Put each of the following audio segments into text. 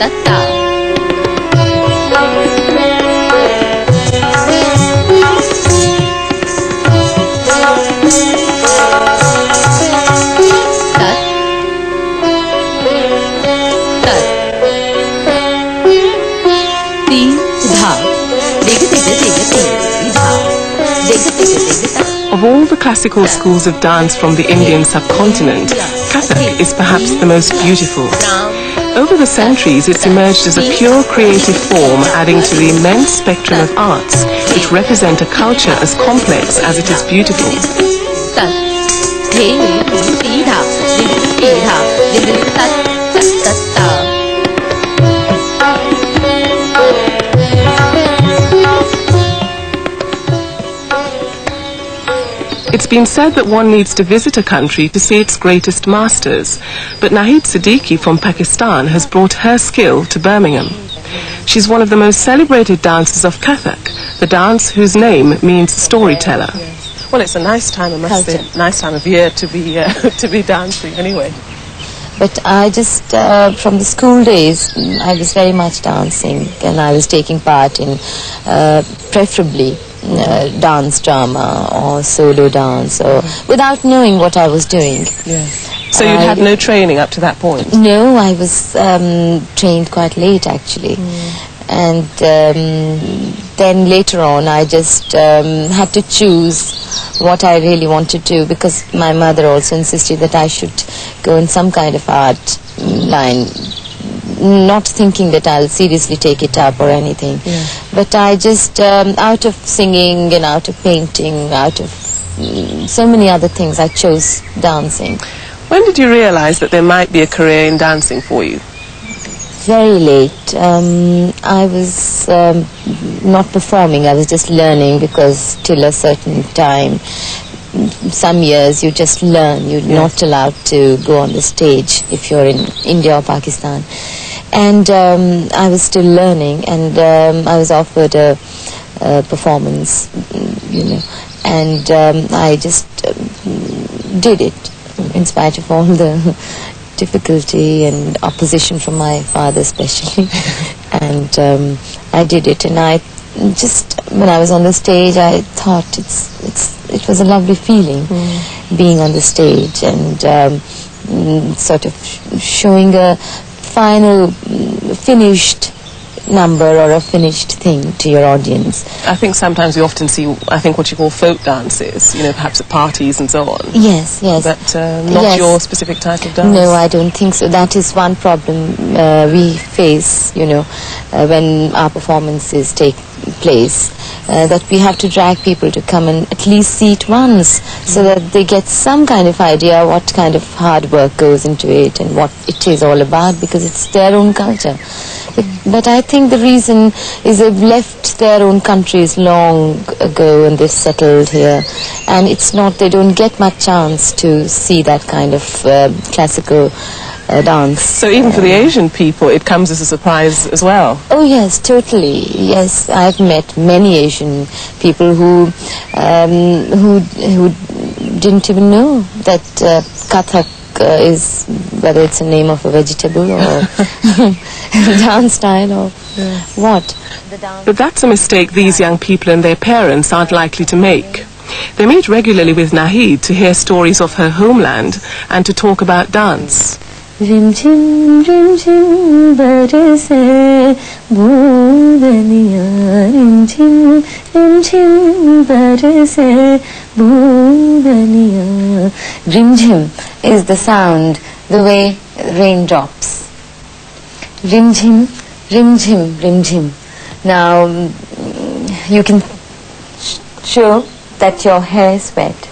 Of all the classical schools of dance from the Indian subcontinent, Kathak is perhaps the most beautiful. Over the centuries, it's emerged as a pure creative form, adding to the immense spectrum of arts, which represent a culture as complex as it is beautiful. It's been said that one needs to visit a country to see its greatest masters, but Nahid Siddiqui from Pakistan has brought her skill to Birmingham. She's one of the most celebrated dancers of Kathak, the dance whose name means storyteller. Well, it's a nice time, I must say, nice time of year to be to be dancing anyway. But I just, from the school days, I was very much dancing, and I was taking part in preferably dance drama or solo dance, or without knowing what I was doing. Yes. So you had no training up to that point? No, I was trained quite late actually. And then later on I just had to choose what I really wanted to do, because my mother also insisted that I should go in some kind of art line, not thinking that I'll seriously take it up or anything. Yeah. But I just, out of singing and out of painting, out of so many other things, I chose dancing. When did you realize that there might be a career in dancing for you? Very late. I was not performing, I was just learning, because till a certain time, some years you just learn, you're not allowed to go on the stage if you're in India or Pakistan. And I was still learning, and I was offered a performance, you know, and I just did it in spite of all the difficulty and opposition from my father especially. And I did it, and I just, when I was on the stage, I thought it was a lovely feeling being on the stage and sort of showing a final finished number or a finished thing to your audience. I think sometimes we often see, I think, what you call folk dances, you know, perhaps at parties and so on. Yes, yes. But not your specific type of dance? No, I don't think so. That is one problem we face, you know, when our performances take place, that we have to drag people to come and at least see it once, so that they get some kind of idea what kind of hard work goes into it and what it is all about, because it's their own culture. But I think the reason is they've left their own countries long ago and they've settled here, and it's not, they don't get much chance to see that kind of classical dance. So even for the Asian people it comes as a surprise as well? Oh yes, totally. Yes, I've met many Asian people who didn't even know that Kathak is, whether it's a name of a vegetable or dance style or what. But that's a mistake these young people and their parents aren't likely to make. They meet regularly with Nahid to hear stories of her homeland and to talk about dance. Rim chim barse budaniya, rim chim barse budaniya. Rim chim is the sound, the way rain drops. Rim chim, rim chim, rim chim. Now you can show that your hair is wet,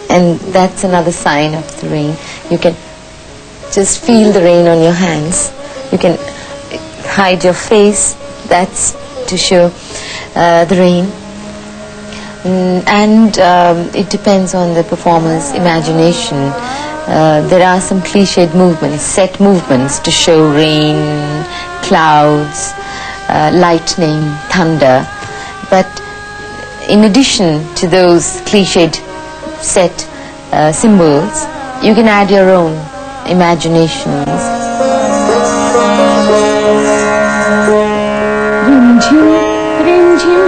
and that's another sign of the rain. You can just feel the rain on your hands. You can hide your face, that's to show the rain. And it depends on the performer's imagination. There are some cliched movements, set movements to show rain, clouds, lightning, thunder. But in addition to those cliched set symbols, you can add your own imaginations. Rim-jim, rim-jim,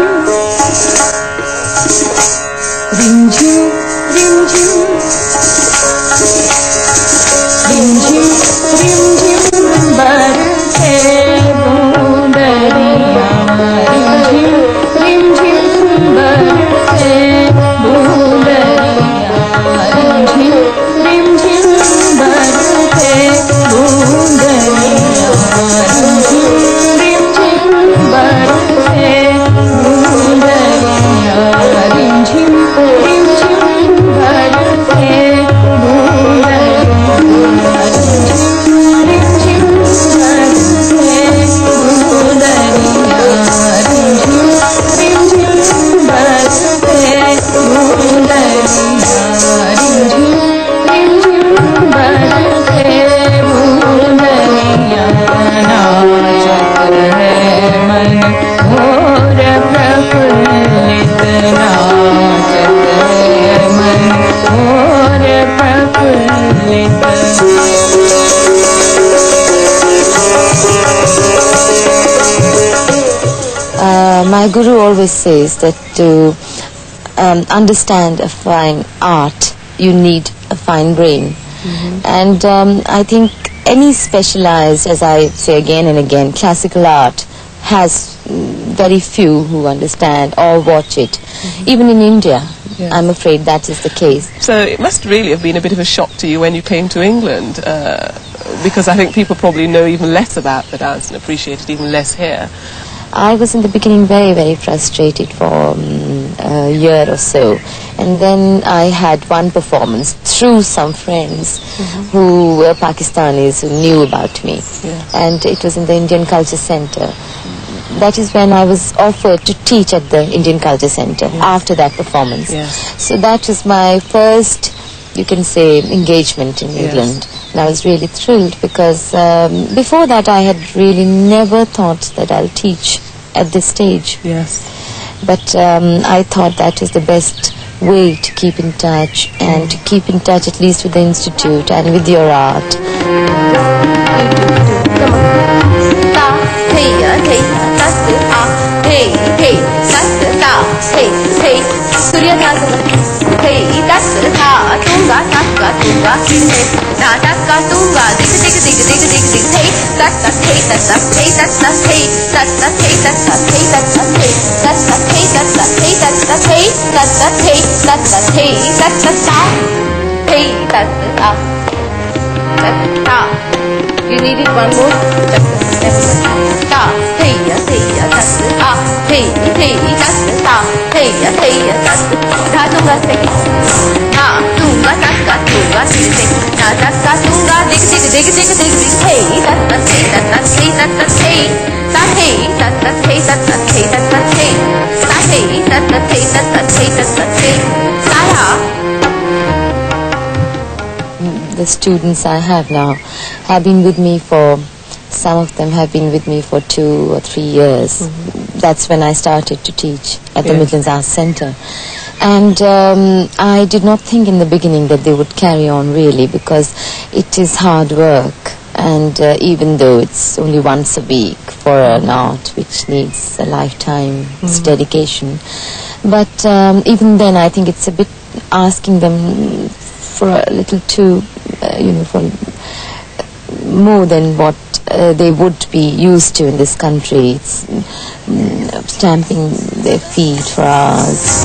rim-jim, rim-jim, rim-jim, rim-jim, barse boondariya. Rim-jim, rim-jim, barse boondariya. Rim-jim, rim-jim, barse boondariya. Rim-jim, rim-jim, barse boondariya. Rim-jim, rim-jim, barse My guru always says that to understand a fine art, you need a fine brain. And I think any specialized, as I say again and again, classical art has very few who understand or watch it. Even in India, I'm afraid that is the case. So it must really have been a bit of a shock to you when you came to England, because I think people probably know even less about the dance and appreciate it even less here. I was in the beginning very, very frustrated for a year or so. And then I had one performance through some friends who were Pakistanis who knew about me. And it was in the Indian Culture Center. That is when I was offered to teach at the Indian Culture Center after that performance. So that was my first, you can say, engagement in England. And I was really thrilled because before that I had really never thought that I'll teach at this stage. But I thought that was the best way to keep in touch and to keep in touch at least with the institute and with your art. You needed one more? The students I have now have been with me for, some of them have been with me for 2 or 3 years. That's when I started to teach at the Midlands Arts Centre. And I did not think in the beginning that they would carry on really, because it is hard work. And even though it's only once a week for an art which needs a lifetime's dedication. But even then I think it's a bit asking them for a little too, for more than what they would be used to in this country. It's stamping their feet for hours.